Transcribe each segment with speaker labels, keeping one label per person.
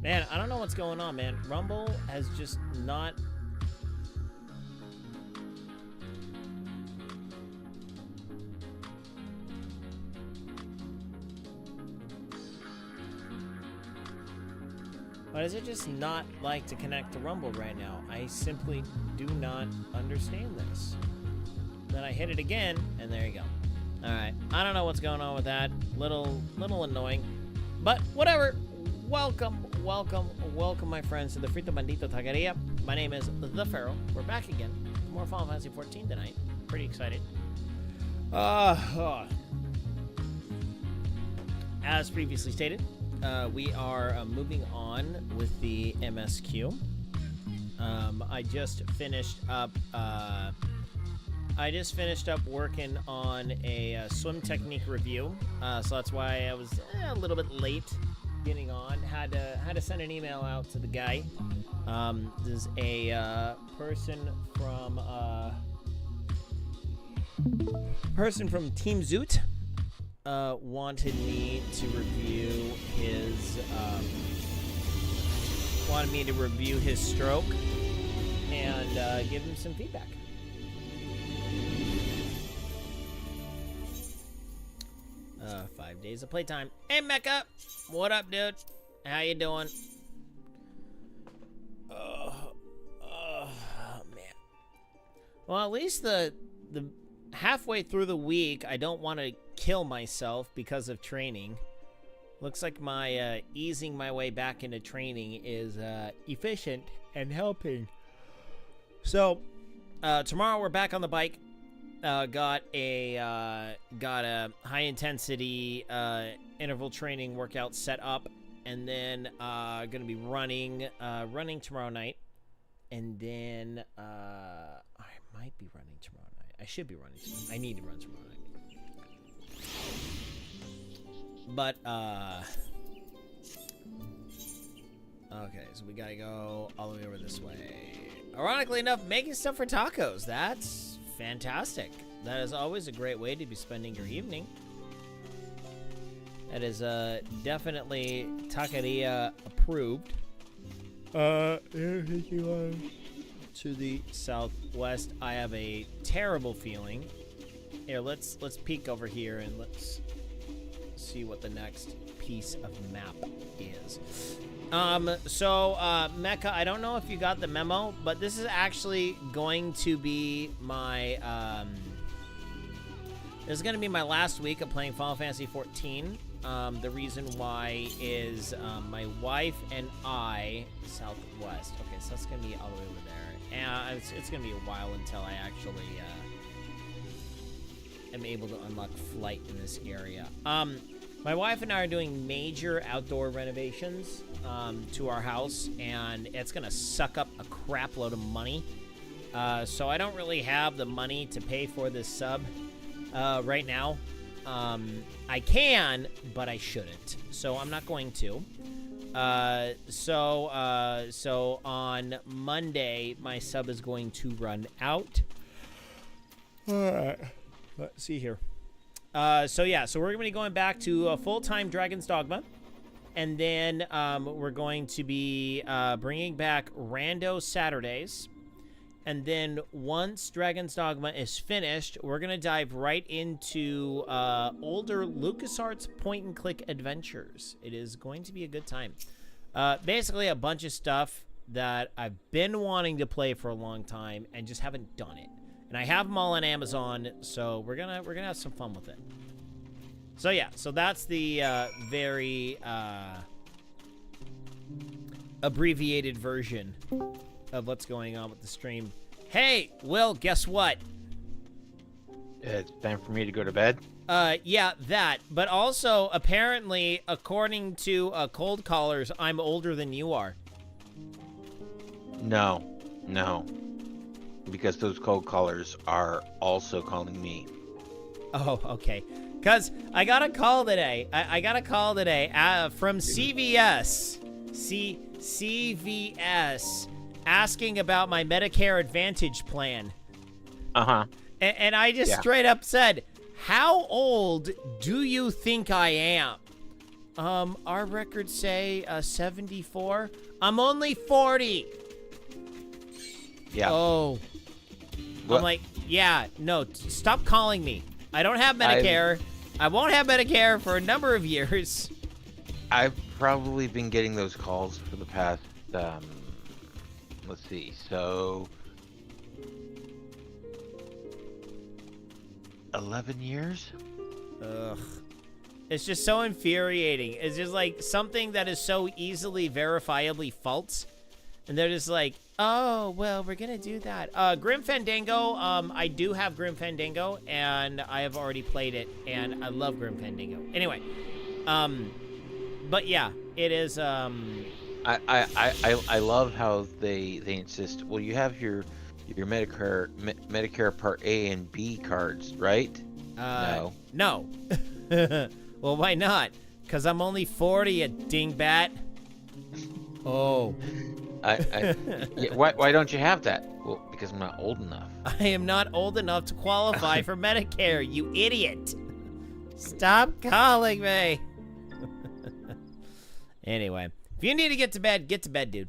Speaker 1: Man, I don't know what's going on, man. Rumble has just not... Why does it just not like to connect to Rumble right now? I simply do not understand this. Then I hit it again, and there you go. Alright, I don't know what's going on with that. Little annoying. But whatever. Welcome, my friends, to the Frito Bandito Taqueria. My name is The Pharaoh. We're back again. More Final Fantasy 14 tonight. Pretty excited. As previously stated, we are moving on with the MSQ. I just finished up working on a swim technique review, so that's why I was a little bit late getting on. Had to send an email out to the guy. There's a person from Team Zoot. Wanted me to review his stroke and give him some feedback. 5 days of playtime. Hey, Mecha! What up, dude? How you doing? Man. Well, at least the halfway through the week, I don't want to kill myself because of training. Looks like my easing my way back into training is efficient and helping. So, tomorrow we're back on the bike. Got a high intensity interval training workout set up, and then gonna be running tomorrow night, and then I might be running tomorrow night. I should be running tomorrow. I need to run tomorrow night. But okay, so we gotta go all the way over this way. Ironically enough, making stuff for tacos. That's fantastic. That is always a great way to be spending your evening. That is definitely taqueria approved. To the southwest, I have a terrible feeling. Here, let's peek over here and let's see what the next piece of map is. Mecha, I don't know if you got the memo, but this is actually going to be my, this is going to be my last week of playing Final Fantasy 14. The reason why is, my wife and I, southwest. Okay, so that's going to be all the way over there. And it's going to be a while until I actually, am able to unlock flight in this area. My wife and I are doing major outdoor renovations to our house, and it's gonna suck up a crap load of money. So I don't really have the money to pay for this sub right now. I can, but I shouldn't. So I'm not going to. So on Monday, my sub is going to run out. All right. Let's see here. So we're going to be going back to full-time Dragon's Dogma. And then we're going to be bringing back Rando Saturdays. And then once Dragon's Dogma is finished, we're going to dive right into older LucasArts point-and-click adventures. It is going to be a good time. Basically, a bunch of stuff that I've been wanting to play for a long time and just haven't done it. And I have them all on Amazon, so we're gonna have some fun with it. So yeah, so that's the very abbreviated version of what's going on with the stream. Hey, Will, guess what?
Speaker 2: It's time for me to go to bed.
Speaker 1: Yeah, that. But also, apparently, according to cold callers, I'm older than you are.
Speaker 2: No. Because those cold callers are also calling me.
Speaker 1: Oh, okay. Because I got a call today. I got a call today from CVS. CVS asking about my Medicare Advantage plan.
Speaker 2: Uh-huh.
Speaker 1: And I just straight up said, how old do you think I am? Our records say 74. I'm only 40.
Speaker 2: Yeah.
Speaker 1: Oh.
Speaker 2: Well,
Speaker 1: I'm like, yeah, no, stop calling me. I don't have Medicare. I won't have Medicare for a number of years.
Speaker 2: I've probably been getting those calls for the past, let's see, so 11 years?
Speaker 1: Ugh. It's just so infuriating. It's just like something that is so easily verifiably false. And they're just like, oh, well, we're going to do that. Grim Fandango, I do have Grim Fandango, and I have already played it, and I love Grim Fandango. Anyway, but yeah, it is,
Speaker 2: I love how they insist, well, you have your Medicare Part A and B cards, right?
Speaker 1: No. Well, why not? Because I'm only 40, you dingbat. Oh.
Speaker 2: Yeah, why don't you have that? Well, because I'm not old enough.
Speaker 1: I am not old enough to qualify for Medicare, you idiot. Stop calling me. Anyway, if you need to get to bed, dude.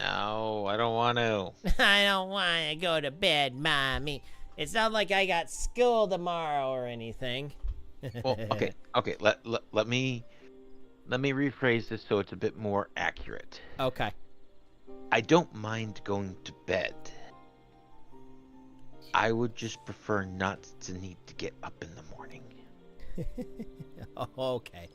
Speaker 2: No, I don't want to.
Speaker 1: I don't want to go to bed, mommy. It's not like I got school tomorrow or anything.
Speaker 2: Well, okay. Let me rephrase this so it's a bit more accurate.
Speaker 1: Okay.
Speaker 2: I don't mind going to bed. I would just prefer not to need to get up in the morning.
Speaker 1: Okay.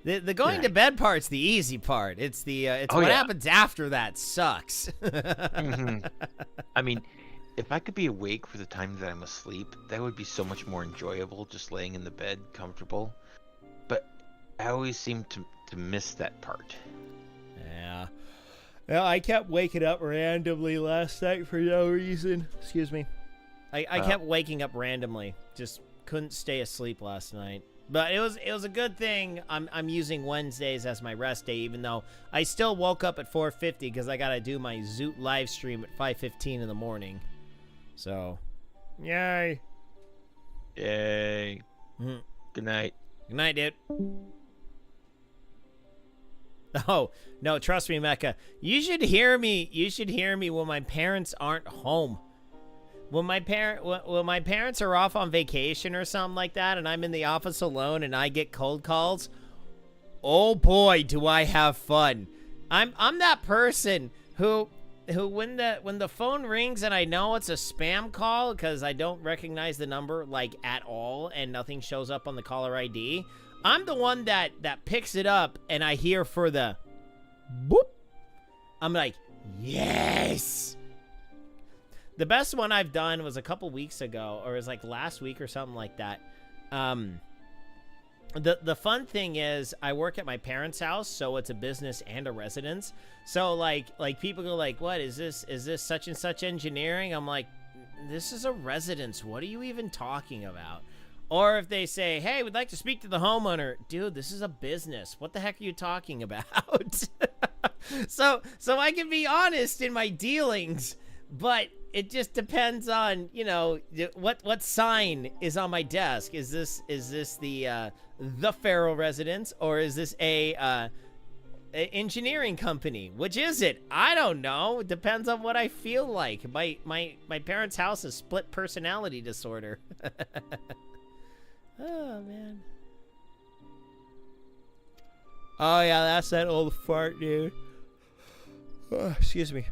Speaker 1: The going to bed part's the easy part. It's what happens after that sucks.
Speaker 2: Mm-hmm. I mean, if I could be awake for the time that I'm asleep, that would be so much more enjoyable, just laying in the bed, comfortable. But I always seem to miss that part.
Speaker 1: Yeah. Well, I kept waking up randomly last night for no reason. Excuse me. I kept waking up randomly. Just couldn't stay asleep last night. But it was a good thing. I'm using Wednesdays as my rest day, even though I still woke up at 4:50 because I gotta do my Zoot live stream at 5:15 in the morning. So, yay.
Speaker 2: Yay.
Speaker 1: Mm.
Speaker 2: Good night.
Speaker 1: Good night, dude. Oh, no, trust me, Mecca. You should hear me when my parents aren't home. When my parents are off on vacation or something like that, and I'm in the office alone and I get cold calls, oh boy, do I have fun. I'm that person who when the phone rings and I know it's a spam call because I don't recognize the number like at all and nothing shows up on the caller ID, I'm the one that picks it up and I hear for the boop. I'm like, yes. The best one I've done was a couple weeks ago, or it was like last week or something like that. The fun thing is I work at my parents' house, so it's a business and a residence. So like people go like, what is this such and such engineering? I'm like, this is a residence. What are you even talking about? Or if they say, hey, we'd like to speak to the homeowner. Dude, this is a business. What the heck are you talking about? So I can be honest in my dealings, but it just depends on, what sign is on my desk. Is this the Pharaoh residence, or is this a engineering company? Which is it? I don't know. It depends on what I feel like. My parents' house is split personality disorder. Oh man. Oh yeah, that's that old fart, dude. Oh, excuse me.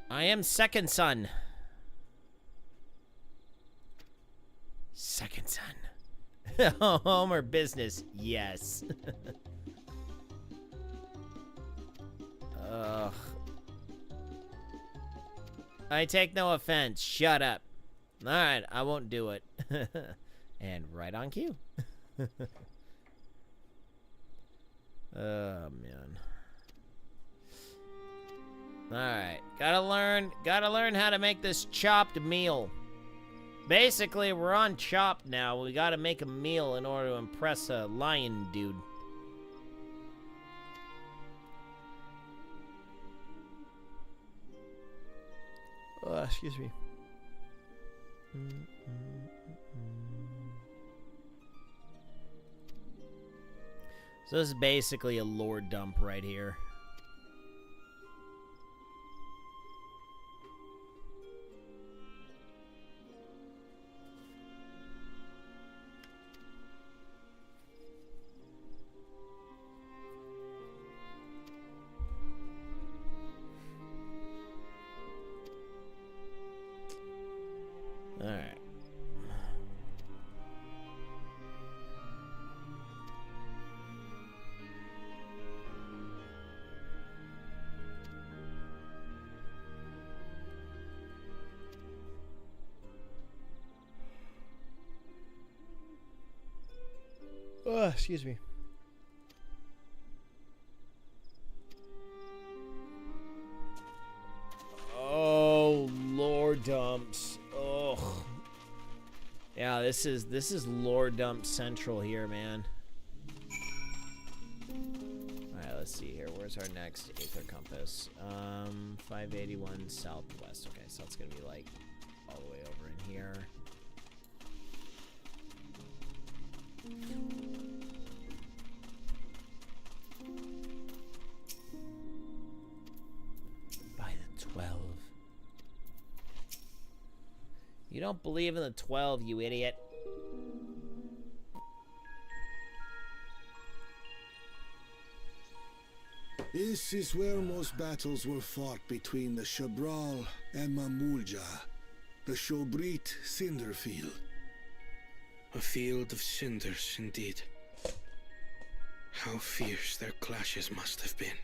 Speaker 1: I am second son. Second son. Home or business? Yes. Ugh. I take no offense. Shut up. All right, I won't do it. And right on cue. Oh man. All right, gotta learn how to make this chopped meal. Basically, we're on Chopped now. We gotta make a meal in order to impress a lion dude. Excuse me. So this is basically a lore dump right here. All right. Oh, excuse me. Oh, lore dumps. Ugh. Yeah, this is lore dump central here, man. Alright, let's see here. Where's our next Aether Compass? 581 southwest. Okay, so it's gonna be like all the way over in here. By the 12. You don't believe in the 12, you idiot.
Speaker 3: This is where most battles were fought between the Shabral and Mamulja, the Shobrit Cinder Field.
Speaker 4: A field of cinders, indeed. How fierce their clashes must have been.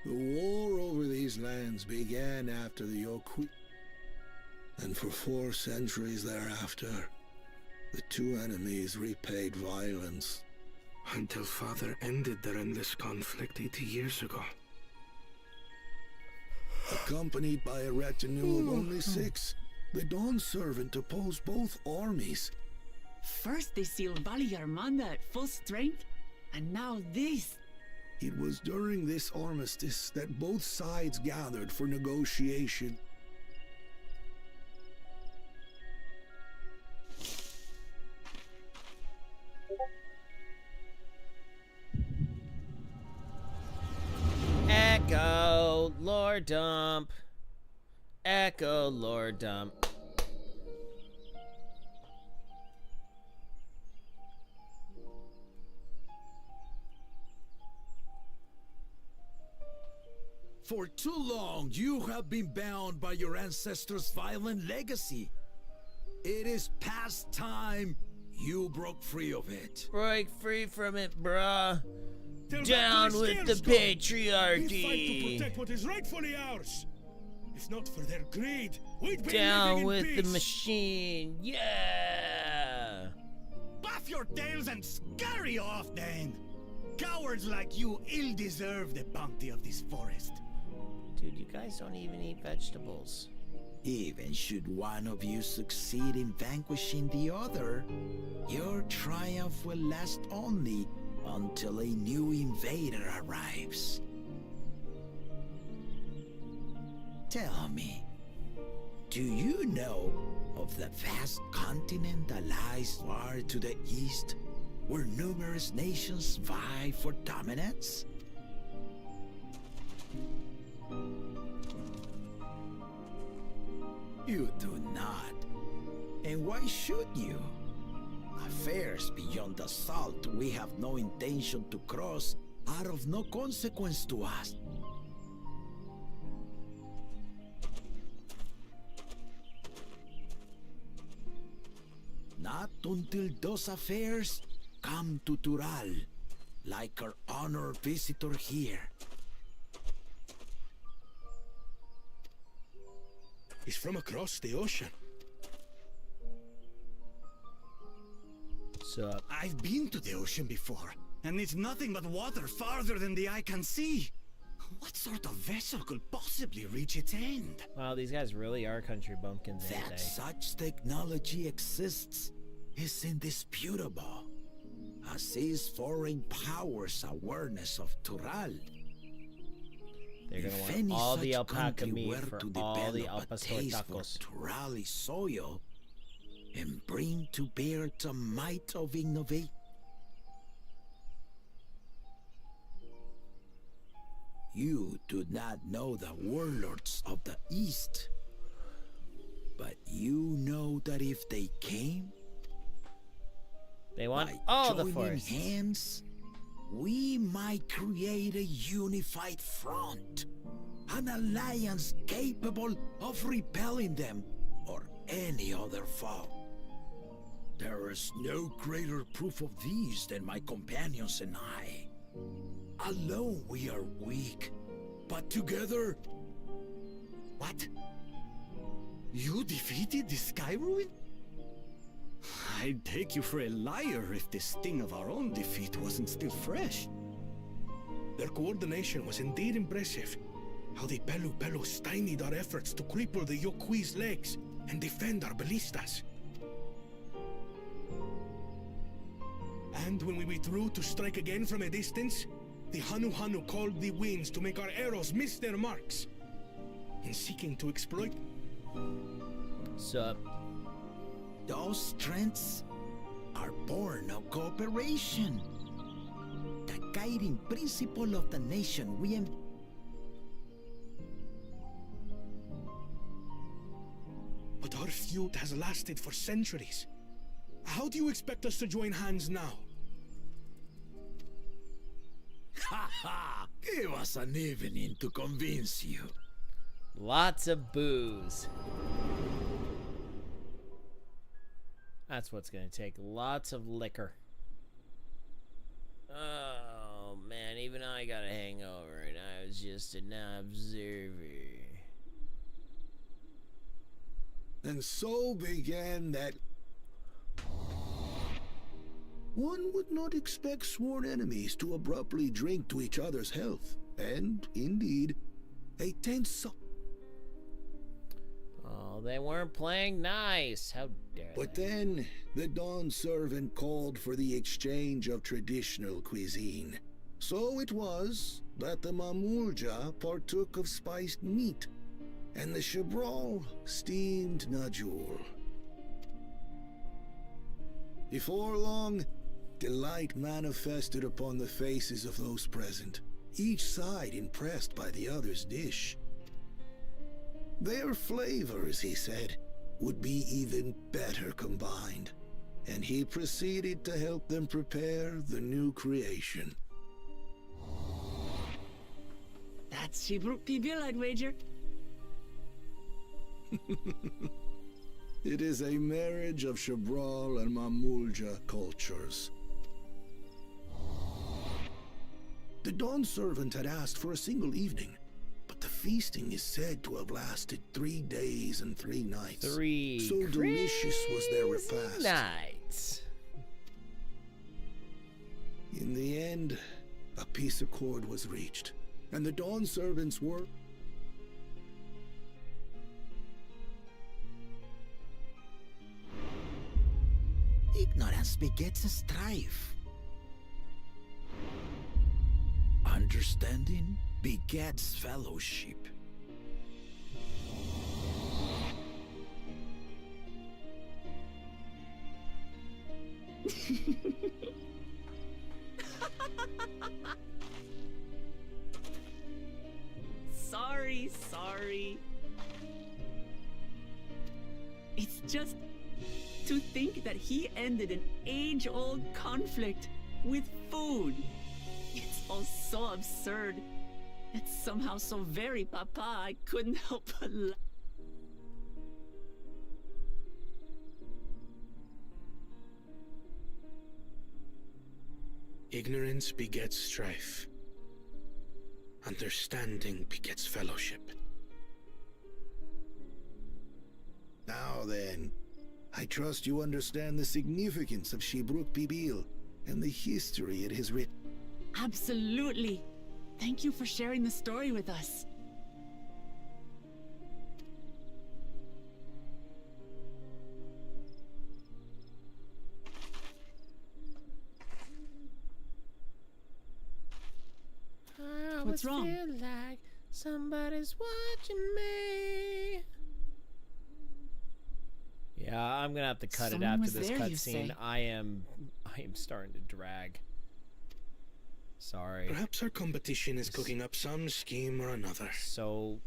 Speaker 3: The war over these lands began after the Yoqui, and for 4 centuries thereafter, the two enemies repaid violence.
Speaker 4: Until Father ended their endless conflict 80 years ago.
Speaker 3: Accompanied by a retinue of only 6, the Dawn Servant opposed both armies.
Speaker 5: First they sealed Valley Armanda at full strength, and now this.
Speaker 3: It was during this armistice that both sides gathered for negotiation.
Speaker 1: Echo, lore dump. Echo, lore dump.
Speaker 6: For too long, you have been bound by your ancestors' violent legacy. It is past time you broke free of it.
Speaker 1: Break free from it, bruh.
Speaker 7: Till
Speaker 1: Down
Speaker 7: that
Speaker 1: with the
Speaker 7: scales come.
Speaker 1: patriarchy.
Speaker 7: We fight to protect what is rightfully ours. If not for their greed, we'd be
Speaker 1: Down
Speaker 7: living in
Speaker 1: with the
Speaker 7: peace.
Speaker 1: machine. Yeah.
Speaker 7: Buff your tails and scurry off, then. Cowards like you ill deserve the bounty of this forest.
Speaker 1: Dude, you guys don't even eat vegetables.
Speaker 6: Even should one of you succeed in vanquishing the other, your triumph will last only until a new invader arrives. Tell me, do you know of the vast continent that lies far to the east, where numerous nations vie for dominance? You do not. And why should you? Affairs beyond the salt we have no intention to cross are of no consequence to us. Not until those affairs come to Tural, like our honored visitor here.
Speaker 4: He's from across the ocean.
Speaker 1: Sup?
Speaker 7: I've been to the ocean before, and it's nothing but water farther than the eye can see. What sort of vessel could possibly reach its end?
Speaker 1: Wow, these guys really are country bumpkins, ain't
Speaker 6: That
Speaker 1: they?
Speaker 6: such technology exists is indisputable, as is foreign powers' awareness of Tural.
Speaker 1: They're gonna
Speaker 6: If
Speaker 1: want
Speaker 6: any
Speaker 1: all the
Speaker 6: such
Speaker 1: alpaca
Speaker 6: country
Speaker 1: meat
Speaker 6: were
Speaker 1: for
Speaker 6: to
Speaker 1: all the
Speaker 6: develop a
Speaker 1: alpaca
Speaker 6: taste for
Speaker 1: tacos.
Speaker 6: Turali soil and bring to bear the might of innovate, You do not know the warlords of the East. But you know that if they came,
Speaker 1: They want
Speaker 6: by
Speaker 1: all the
Speaker 6: joining
Speaker 1: forests.
Speaker 6: hands, we might create a unified front. An alliance capable of repelling them or any other foe. There is no greater proof of these than my companions and I. Alone we are weak, but together...
Speaker 7: What? You defeated the Sky Ruin? I'd take you for a liar if the sting of our own defeat wasn't still fresh.
Speaker 4: Their coordination was indeed impressive. How the Pelu stymied our efforts to cripple the Yokui's legs and defend our ballistas. And when we withdrew to strike again from a distance, the Hanu called the winds to make our arrows miss their marks. In seeking to exploit...
Speaker 1: Sup?
Speaker 6: Those strengths are born of cooperation. The guiding principle of the nation we
Speaker 4: But our feud has lasted for centuries. How do you expect us to join hands now?
Speaker 6: Ha ha! Give us an evening to convince you.
Speaker 1: Lots of booze. That's what's gonna take. Lots of liquor. Oh man, even I got a hangover and I was just an observer.
Speaker 3: And so began that... One would not expect sworn enemies to abruptly drink to each other's health. And, indeed, a tense...
Speaker 1: Oh, they weren't playing nice. How dare
Speaker 3: But
Speaker 1: they?
Speaker 3: then, the Dawn servant called for the exchange of traditional cuisine. So it was that the Mamulja partook of spiced meat, and the Chabral steamed najul. Before long, delight manifested upon the faces of those present, each side impressed by the other's dish. Their flavors, he said, would be even better combined, and he proceeded to help them prepare the new creation.
Speaker 5: That's Shibruk Pibil, I'd wager.
Speaker 3: It is a marriage of Chabral and Mamulja cultures. The Dawn servant had asked for a single evening, but the feasting is said to have lasted 3 days and 3 nights. So delicious was their repast.
Speaker 1: Nights.
Speaker 3: In the end, a peace accord was reached, and the Dawn servants were...
Speaker 6: Ignorance begets strife. Understanding begets fellowship.
Speaker 5: Sorry. It's just to think that he ended an age-old conflict with food. It's all so absurd. It's somehow so very papa, I couldn't help but laugh.
Speaker 4: Ignorance begets strife. Understanding begets fellowship.
Speaker 3: Now then, I trust you understand the significance of Shibruk Pibil and the history it has written.
Speaker 5: Absolutely. Thank you for sharing the story with us. What's wrong?
Speaker 1: Feel like somebody's watching me. Yeah, I'm gonna have to cut
Speaker 5: Someone
Speaker 1: it after
Speaker 5: was
Speaker 1: this
Speaker 5: there, you
Speaker 1: cutscene.
Speaker 5: say?
Speaker 1: I am starting to drag. Sorry.
Speaker 4: Perhaps our competition is cooking up some scheme or another.
Speaker 1: So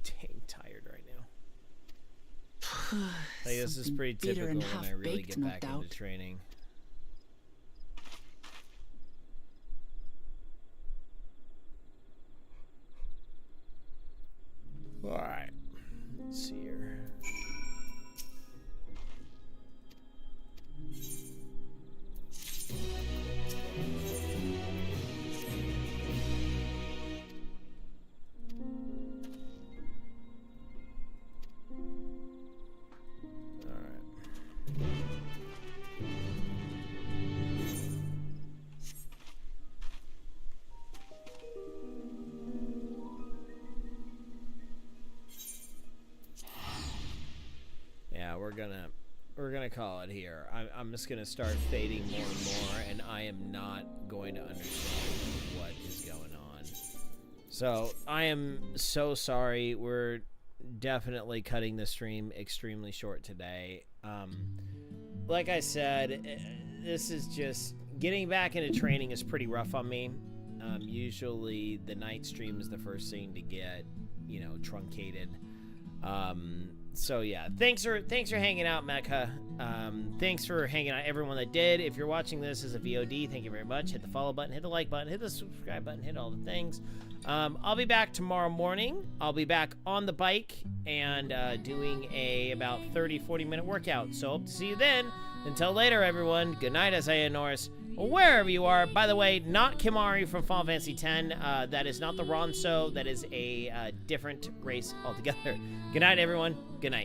Speaker 1: dang tired right now. Like, this is pretty typical when I really get back into training. Alright. Let's see here. Yeah, we're gonna call it here. I'm just gonna start fading more and more, and I am not going to understand what is going on. So I am so sorry. We're definitely cutting the stream extremely short today. Like I said, this is just getting back into training is pretty rough on me. Usually the night stream is the first thing to get, you know, truncated. So yeah, thanks for hanging out, Mecca. Thanks for hanging out, everyone that did. If you're watching this as a VOD, thank you very much. Hit the follow button, hit the like button, hit the subscribe button, hit all the things. I'll be back tomorrow morning. I'll be back on the bike and doing a about 30-40 minute workout. So hope to see you then. Until later, everyone. Good night, Isaiah Norris. Wherever you are. By the way, not Kimari from Final Fantasy X. That is not the Ronso. That is a different race altogether. Good night, everyone. Good night.